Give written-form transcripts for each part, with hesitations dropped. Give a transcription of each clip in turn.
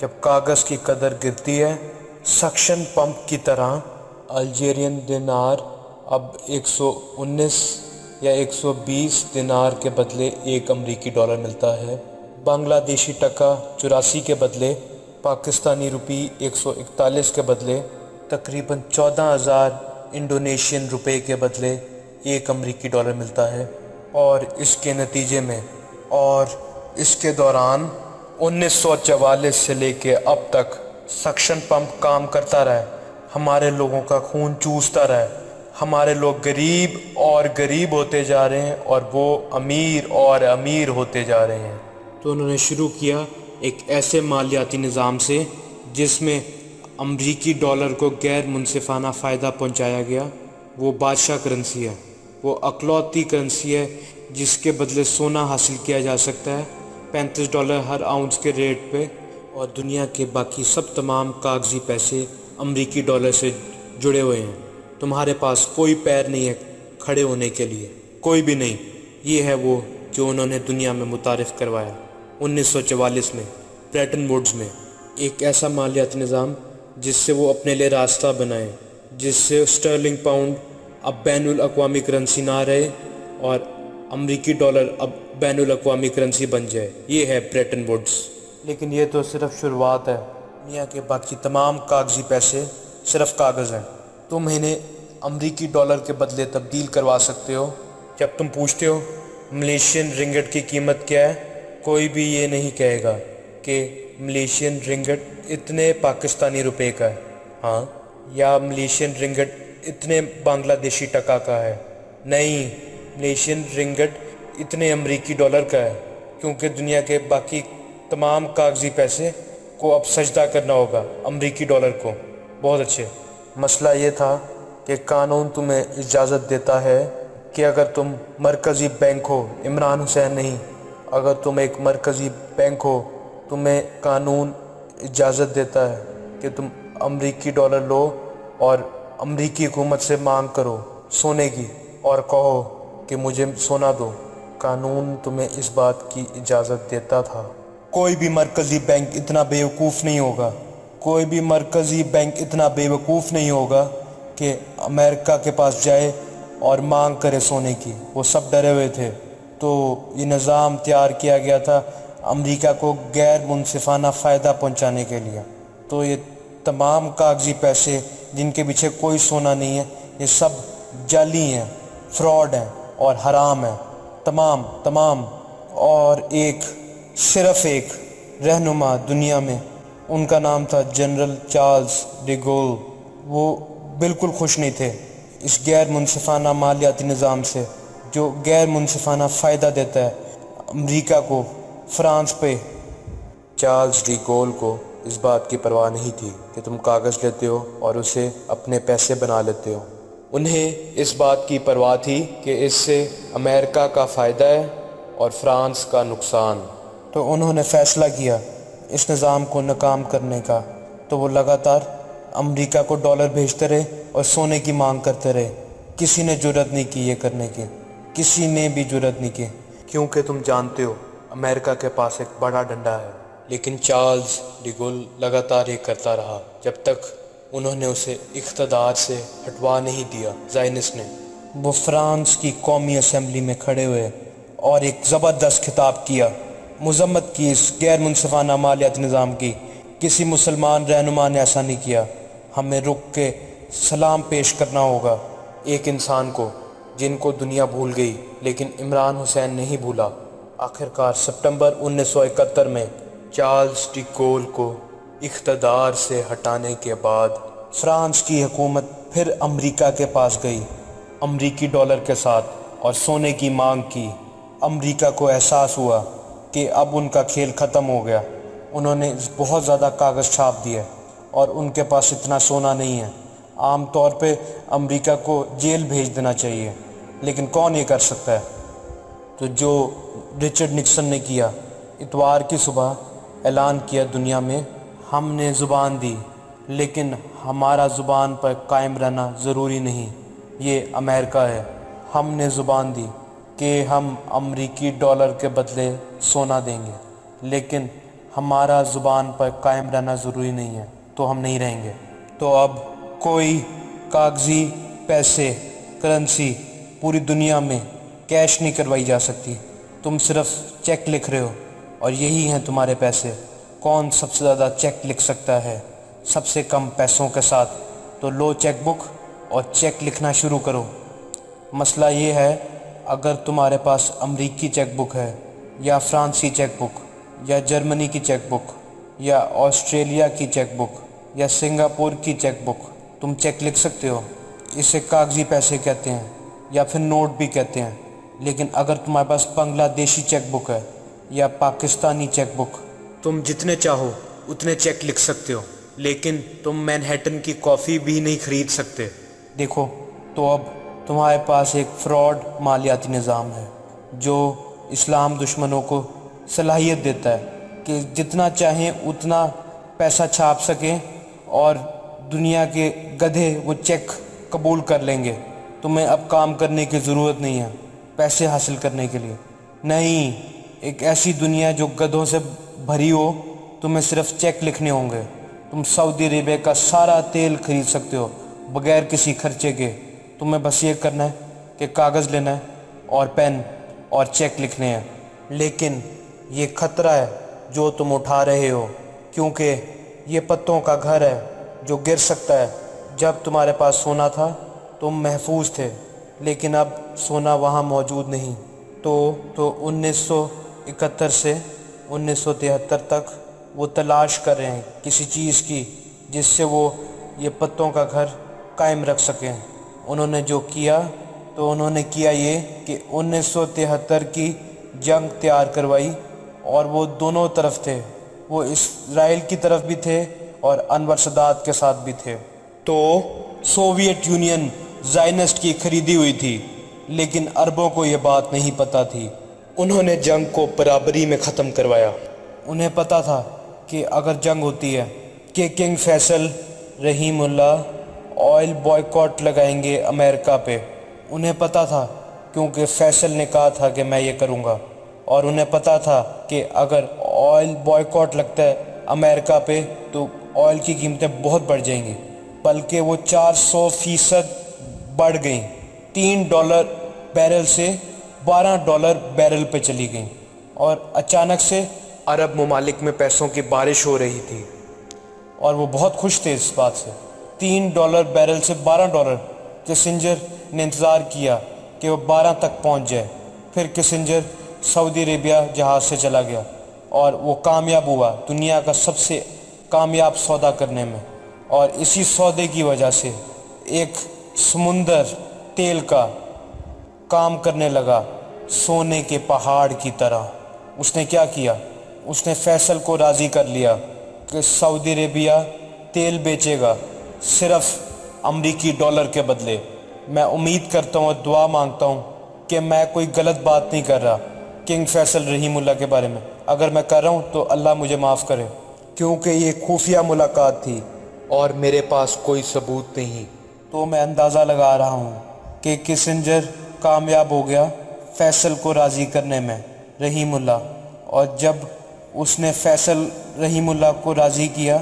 جب کاغذ کی قدر گرتی ہے سکشن پمپ کی طرح، الجیرین دینار اب 119 یا 120 دینار کے بدلے 1 امریکی ڈالر ملتا ہے۔ بنگلہ دیشی ٹکا 84 کے بدلے، پاکستانی روپی 141 کے بدلے، تقریباً 14,000 انڈونیشین روپے کے بدلے 1 امریکی ڈالر ملتا ہے۔ اور اس کے نتیجے میں اور اس کے دوران 1944 سے لے کے اب تک سکشن پمپ کام کرتا رہا، ہمارے لوگوں کا خون چوستا رہا، ہمارے لوگ غریب اور غریب ہوتے جا رہے ہیں اور وہ امیر اور امیر ہوتے جا رہے ہیں۔ تو انہوں نے شروع کیا ایک ایسے مالیاتی نظام سے جس میں امریکی ڈالر کو غیر منصفانہ فائدہ پہنچایا گیا۔ وہ بادشاہ کرنسی ہے، وہ اکلوتی کرنسی ہے جس کے بدلے سونا حاصل کیا جا سکتا ہے $35 ہر آؤنس کے ریٹ پہ، اور دنیا کے باقی سب تمام کاغذی پیسے امریکی ڈالر سے جڑے ہوئے ہیں۔ تمہارے پاس کوئی پیر نہیں ہے کھڑے ہونے کے لیے، کوئی بھی نہیں۔ یہ ہے وہ جو انہوں نے دنیا میں متعارف کروایا 1944 میں برٹن ووڈز میں، ایک ایسا مالیاتی نظام جس سے وہ اپنے لیے راستہ بنائیں، جس سے اسٹرلنگ پاؤنڈ اب بین الاقوامی کرنسی نہ رہے اور امریکی ڈالر اب بین الاقوامی کرنسی بن جائے۔ یہ ہے برٹن ووڈز۔ لیکن یہ تو صرف شروعات ہے، دنیا کے باقی تمام کاغذی پیسے صرف کاغذ ہیں۔ تم انہیں امریکی ڈالر کے بدلے تبدیل کروا سکتے ہو۔ جب تم پوچھتے ہو ملیشین رنگٹ کی قیمت کیا ہے، کوئی بھی یہ نہیں کہے گا کہ ملیشین رنگٹ اتنے پاکستانی روپے کا ہے، ہاں، یا ملیشین رنگٹ اتنے بنگلہ دیشی ٹکا کا ہے۔ نہیں، ملیشین رنگٹ اتنے امریکی ڈالر کا ہے، کیونکہ دنیا کے باقی تمام کاغذی پیسے کو اب سجدہ کرنا ہوگا امریکی ڈالر کو۔ بہت اچھے۔ مسئلہ یہ تھا کہ قانون تمہیں اجازت دیتا ہے کہ اگر تم مرکزی بینک ہو، عمران حسین نہیں، اگر تم ایک مرکزی بینک ہو، تمہیں قانون اجازت دیتا ہے کہ تم امریکی ڈالر لو اور امریکی حکومت سے مانگ کرو سونے کی اور کہو کہ مجھے سونا دو۔ قانون تمہیں اس بات کی اجازت دیتا تھا۔ کوئی بھی مرکزی بینک اتنا بیوقوف نہیں ہوگا، کوئی بھی مرکزی بینک اتنا بیوقوف نہیں ہوگا کہ امریکہ کے پاس جائے اور مانگ کرے سونے کی۔ وہ سب ڈرے ہوئے تھے۔ تو یہ نظام تیار کیا گیا تھا امریکہ کو غیر منصفانہ فائدہ پہنچانے کے لیے۔ تو یہ تمام کاغذی پیسے جن کے پیچھے کوئی سونا نہیں ہے، یہ سب جعلی ہیں، فراڈ ہیں اور حرام ہیں، تمام۔ اور صرف ایک رہنما دنیا میں، ان کا نام تھا جنرل چارلس ڈی گول۔ وہ بالکل خوش نہیں تھے اس غیر منصفانہ مالیاتی نظام سے جو غیر منصفانہ فائدہ دیتا ہے امریکہ کو، فرانس پہ۔ چارلس ڈی گول کو اس بات کی پرواہ نہیں تھی کہ تم کاغذ لیتے ہو اور اسے اپنے پیسے بنا لیتے ہو۔ انہیں اس بات کی پرواہ تھی کہ اس سے امریکہ کا فائدہ ہے اور فرانس کا نقصان۔ تو انہوں نے فیصلہ کیا اس نظام کو ناکام کرنے کا۔ تو وہ لگاتار امریکہ کو ڈالر بھیجتے رہے اور سونے کی مانگ کرتے رہے۔ کسی نے جرأت نہیں کی یہ کرنے کی، کسی نے بھی جرأت نہیں کی، کیونکہ تم جانتے ہو امریکہ کے پاس ایک بڑا ڈنڈا ہے۔ لیکن چارلس ڈی گول لگاتار یہ کرتا رہا جب تک انہوں نے اسے اقتدار سے ہٹوا نہیں دیا۔ زائنس نے وہ فرانس کی قومی اسمبلی میں کھڑے ہوئے اور ایک زبردست خطاب کیا، مذمت کی اس غیر منصفانہ مالیاتی نظام کی۔ کسی مسلمان رہنما نے ایسا نہیں کیا۔ ہمیں رک کے سلام پیش کرنا ہوگا ایک انسان کو جن کو دنیا بھول گئی لیکن عمران حسین نہیں بھولا۔ آخرکار سپٹمبر 1971 میں چارلس ڈی گول کو اقتدار سے ہٹانے کے بعد فرانس کی حکومت پھر امریکہ کے پاس گئی امریکی ڈالر کے ساتھ اور سونے کی مانگ کی۔ امریکہ کو احساس ہوا کہ اب ان کا کھیل ختم ہو گیا۔ انہوں نے بہت زیادہ کاغذ چھاپ دیے اور ان کے پاس اتنا سونا نہیں ہے۔ عام طور پہ امریکہ کو جیل بھیج دینا چاہیے، لیکن کون یہ کر سکتا ہے؟ تو جو رچرڈ نکسن نے کیا، اتوار کی صبح اعلان کیا دنیا میں، ہم نے زبان دی لیکن ہمارا زبان پر قائم رہنا ضروری نہیں، یہ امریکہ ہے۔ ہم نے زبان دی کہ ہم امریکی ڈالر کے بدلے سونا دیں گے، لیکن ہمارا زبان پر قائم رہنا ضروری نہیں ہے تو ہم نہیں رہیں گے۔ تو اب کوئی کاغذی پیسے کرنسی پوری دنیا میں کیش نہیں کروائی جا سکتی، تم صرف چیک لکھ رہے ہو اور یہی ہیں تمہارے پیسے۔ کون سب سے زیادہ چیک لکھ سکتا ہے سب سے کم پیسوں کے ساتھ؟ تو لو چیک بک اور چیک لکھنا شروع کرو۔ مسئلہ یہ ہے، اگر تمہارے پاس امریکی چیک بک ہے یا فرانسی چیک بک یا جرمنی کی چیک بک یا آسٹریلیا کی چیک بک یا سنگاپور کی چیک بک، تم چیک لکھ سکتے ہو۔ اسے کاغذی پیسے کہتے ہیں یا پھر نوٹ بھی کہتے ہیں۔ لیکن اگر تمہارے پاس بنگلہ دیشی چیک بک ہے یا پاکستانی چیک بک، تم جتنے چاہو اتنے چیک لکھ سکتے ہو، لیکن تم مینہٹن کی کافی بھی نہیں خرید سکتے۔ دیکھو، تو اب تمہارے پاس ایک فراڈ مالیاتی نظام ہے جو اسلام دشمنوں کو صلاحیت دیتا ہے کہ جتنا چاہیں اتنا پیسہ چھاپ سکیں اور دنیا کے گدھے وہ چیک قبول کر لیں گے۔ تمہیں اب کام کرنے کی ضرورت نہیں ہے پیسے حاصل کرنے کے لیے۔ نہیں، ایک ایسی دنیا جو گدھوں سے بھری ہو، تمہیں صرف چیک لکھنے ہوں گے۔ تم سعودی عربیہ کا سارا تیل خرید سکتے ہو بغیر کسی خرچے کے۔ تمہیں بس یہ کرنا ہے کہ کاغذ لینا ہے اور پین اور چیک لکھنے ہیں۔ لیکن یہ خطرہ ہے جو تم اٹھا رہے ہو، کیونکہ یہ پتوں کا گھر ہے جو گر سکتا ہے۔ جب تمہارے پاس سونا تھا تم محفوظ تھے، لیکن اب سونا وہاں موجود نہیں۔ تو 1971 سے 1973 تک وہ تلاش کر رہے ہیں کسی چیز کی جس سے وہ یہ پتوں کا گھر قائم رکھ سکیں۔ انہوں نے جو کیا تو انہوں نے کیا یہ کہ 1973 کی جنگ تیار کروائی، اور وہ دونوں طرف تھے، وہ اسرائیل کی طرف بھی تھے اور انور سادات کے ساتھ بھی تھے۔ تو سوویت یونین زائنسٹ کی خریدی ہوئی تھی، لیکن عربوں کو یہ بات نہیں پتہ تھی۔ انہوں نے جنگ کو برابری میں ختم کروایا۔ انہیں پتہ تھا کہ اگر جنگ ہوتی ہے کہ کنگ فیصل رحیم اللہ آئل بوائیکاٹ لگائیں گے امریکہ پہ۔ انہیں پتہ تھا کیونکہ فیصل نے کہا تھا کہ میں یہ کروں گا، اور انہیں پتہ تھا کہ اگر آئل بوائیکاٹ لگتا ہے امریکہ پہ تو آئل کی قیمتیں بہت بڑھ جائیں گی، بلکہ وہ 400% بڑھ گئیں۔ $3 بیرل سے $12 بیرل پہ چلی گئیں، اور اچانک سے عرب ممالک میں پیسوں کی بارش ہو رہی تھی اور وہ بہت خوش تھے اس بات سے۔ $3 بیرل سے $12۔ کسنجر نے انتظار کیا کہ وہ 12 تک پہنچ جائے، پھر کسنجر سعودی عربیہ جہاز سے چلا گیا اور وہ کامیاب ہوا دنیا کا سب سے کامیاب سودا کرنے میں، اور اسی سودے کی وجہ سے ایک سمندر تیل کا کام کرنے لگا سونے کے پہاڑ کی طرح۔ اس نے کیا کیا؟ اس نے فیصل کو راضی کر لیا کہ سعودی عربیہ تیل بیچے گا صرف امریکی ڈالر کے بدلے۔ میں امید کرتا ہوں اور دعا مانگتا ہوں کہ میں کوئی غلط بات نہیں کر رہا کنگ فیصل رحیم اللہ کے بارے میں۔ اگر میں کر رہا ہوں تو اللہ مجھے معاف کرے، کیونکہ یہ خفیہ ملاقات تھی اور میرے پاس کوئی ثبوت نہیں۔ تو میں اندازہ لگا رہا ہوں کہ کسنجر کامیاب ہو گیا فیصل کو راضی کرنے میں رحیم اللہ، اور جب اس نے فیصل رحیم اللہ کو راضی کیا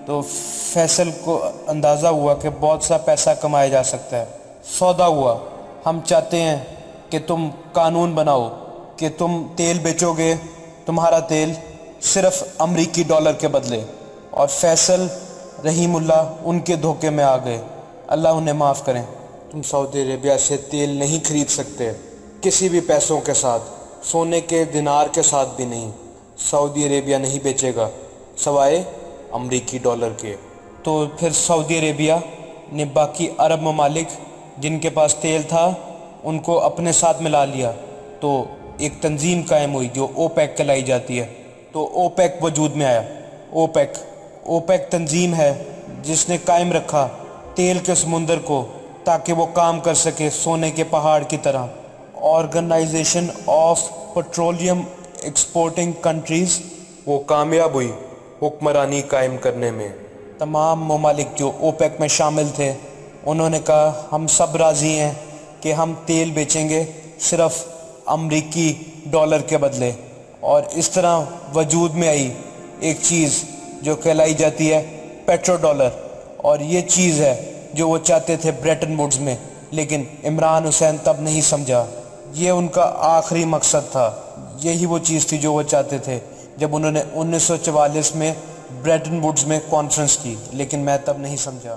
تو فیصل کو اندازہ ہوا کہ بہت سا پیسہ کمایا جا سکتا ہے۔ سودا ہوا، ہم چاہتے ہیں کہ تم قانون بناؤ کہ تم تیل بیچو گے، تمہارا تیل صرف امریکی ڈالر کے بدلے، اور فیصل رحیم اللہ ان کے دھوکے میں آ گئے۔ اللہ انہیں معاف کریں۔ تم سعودی عربیہ سے تیل نہیں خرید سکتے کسی بھی پیسوں کے ساتھ، سونے کے دینار کے ساتھ بھی نہیں۔ سعودی عربیہ نہیں بیچے گا سوائے امریکی ڈالر کے۔ تو پھر سعودی عربیہ نے باقی عرب ممالک جن کے پاس تیل تھا ان کو اپنے ساتھ ملا لیا، تو ایک تنظیم قائم ہوئی جو اوپیک کہلائی جاتی ہے۔ تو اوپیک وجود میں آیا۔ اوپیک تنظیم ہے جس نے قائم رکھا تیل کے سمندر کو تاکہ وہ کام کر سکے سونے کے پہاڑ کی طرح۔ Organisation of petroleum exporting countries, وہ کامیاب ہوئی حکمرانی قائم کرنے میں۔ تمام ممالک جو اوپیک میں شامل تھے انہوں نے کہا ہم سب راضی ہیں کہ ہم تیل بیچیں گے صرف امریکی ڈالر کے بدلے، اور اس طرح وجود میں آئی ایک چیز جو کہلائی جاتی ہے پیٹرو ڈالر، اور یہ چیز ہے جو وہ چاہتے تھے بریٹن ووڈز میں، لیکن عمران حسین تب نہیں سمجھا۔ یہ ان کا آخری مقصد تھا، یہی وہ چیز تھی جو وہ چاہتے تھے جب انہوں نے 1944 میں بریٹن ووڈز میں کانفرنس کی، لیکن میں تب نہیں سمجھا۔